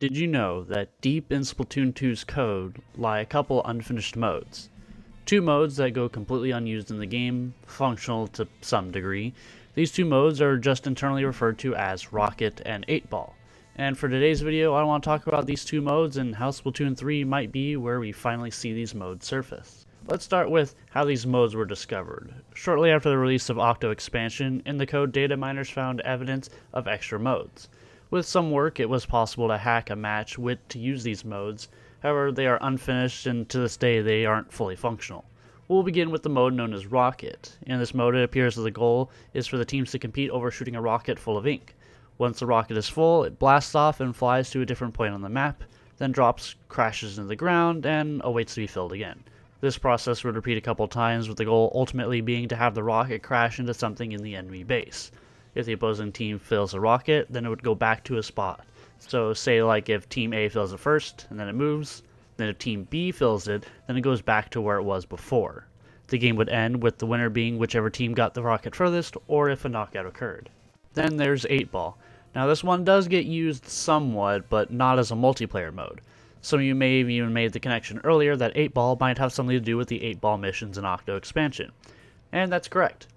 Did you know that deep in Splatoon 2's code lie a couple unfinished modes? Two modes that go completely unused in the game, functional to some degree. These two modes are just internally referred to as Rocket and 8-Ball. And for today's video, I want to talk about these two modes and how Splatoon 3 might be where we finally see these modes surface. Let's start with how these modes were discovered. Shortly after the release of Octo Expansion, in the code data miners found evidence of extra modes. With some work, it was possible to hack a match to use these modes. However, they are unfinished and to this day they aren't fully functional. We'll begin with the mode known as Rocket. In this mode, it appears that the goal is for the teams to compete over shooting a rocket full of ink. Once the rocket is full, it blasts off and flies to a different point on the map, then drops, crashes into the ground, and awaits to be filled again. This process would repeat a couple times, with the goal ultimately being to have the rocket crash into something in the enemy base. If the opposing team fills a rocket, then it would go back to a spot. So say like if Team A fills it first, and then it moves, then if Team B fills it, then it goes back to where it was before. The game would end with the winner being whichever team got the rocket furthest, or if a knockout occurred. Then there's 8-Ball. Now this one does get used somewhat, but not as a multiplayer mode. Some of you may have even made the connection earlier that 8-Ball might have something to do with the 8-Ball missions in Octo Expansion. And that's correct.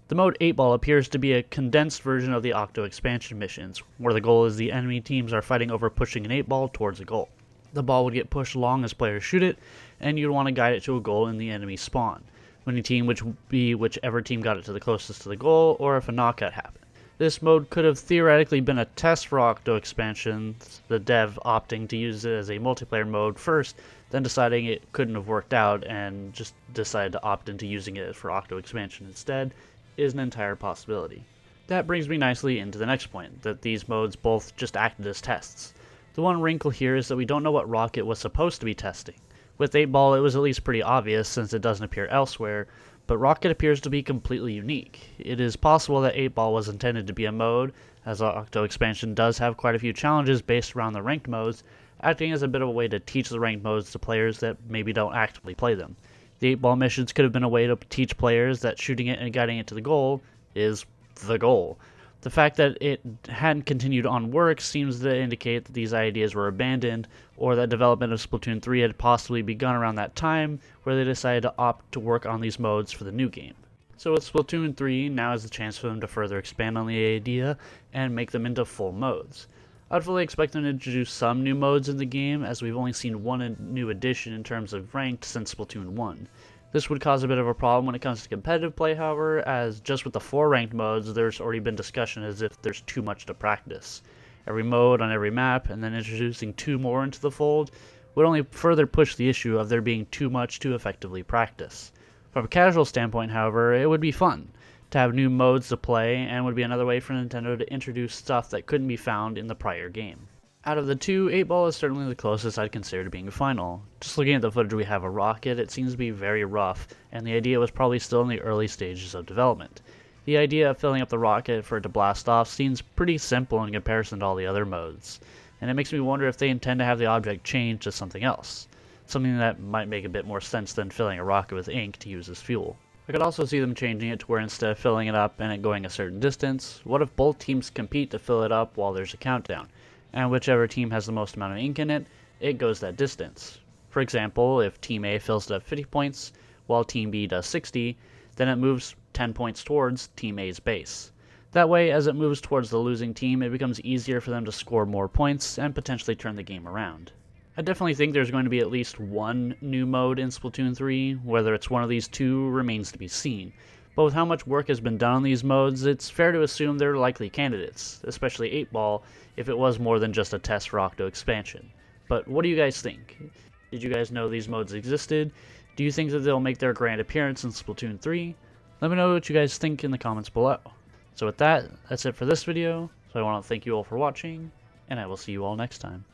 The mode 8-Ball appears to be a condensed version of the Octo Expansion missions, where the goal is the enemy teams are fighting over pushing an 8-Ball towards a goal. The ball would get pushed along as players shoot it, and you'd want to guide it to a goal in the enemy spawn. Winning team would be whichever team got it to the closest to the goal, or if a knockout happened. This mode could have theoretically been a test for Octo Expansion, the dev opting to use it as a multiplayer mode first, then deciding it couldn't have worked out and just decided to opt into using it for Octo Expansion instead, is an entire possibility. That brings me nicely into the next point, that these modes both just acted as tests. The one wrinkle here is that we don't know what Rocket was supposed to be testing. With 8-Ball it was at least pretty obvious since it doesn't appear elsewhere, but Rocket appears to be completely unique. It is possible that 8-Ball was intended to be a mode, as Octo Expansion does have quite a few challenges based around the ranked modes, acting as a bit of a way to teach the ranked modes to players that maybe don't actively play them. The 8-Ball missions could have been a way to teach players that shooting it and guiding it to the goal is the goal. The fact that it hadn't continued on work seems to indicate that these ideas were abandoned, or that development of Splatoon 3 had possibly begun around that time, where they decided to opt to work on these modes for the new game. So with Splatoon 3, now is the chance for them to further expand on the idea and make them into full modes. I'd fully expect them to introduce some new modes in the game, as we've only seen one new addition in terms of ranked since Splatoon 1. This would cause a bit of a problem when it comes to competitive play, however, as just with the 4 ranked modes, there's already been discussion as if there's too much to practice. Every mode on every map, and then introducing 2 more into the fold, would only further push the issue of there being too much to effectively practice. From a casual standpoint, however, it would be fun to have new modes to play, and would be another way for Nintendo to introduce stuff that couldn't be found in the prior game. Out of the two, 8-Ball is certainly the closest I'd consider to being final. Just looking at the footage we have of Rocket, it seems to be very rough, and the idea was probably still in the early stages of development. The idea of filling up the rocket for it to blast off seems pretty simple in comparison to all the other modes, and it makes me wonder if they intend to have the object change to something else. Something that might make a bit more sense than filling a rocket with ink to use as fuel. I could also see them changing it to where instead of filling it up and it going a certain distance, what if both teams compete to fill it up while there's a countdown? And whichever team has the most amount of ink in it, it goes that distance. For example, if Team A fills it up 50 points, while Team B does 60, then it moves 10 points towards Team A's base. That way, as it moves towards the losing team, it becomes easier for them to score more points and potentially turn the game around. I definitely think there's going to be at least one new mode in Splatoon 3, whether it's one of these two remains to be seen. But with how much work has been done on these modes, it's fair to assume they're likely candidates, especially 8-Ball, if it was more than just a test for Octo Expansion. But what do you guys think? Did you guys know these modes existed? Do you think that they'll make their grand appearance in Splatoon 3? Let me know what you guys think in the comments below. So with that, that's it for this video. So I want to thank you all for watching, and I will see you all next time.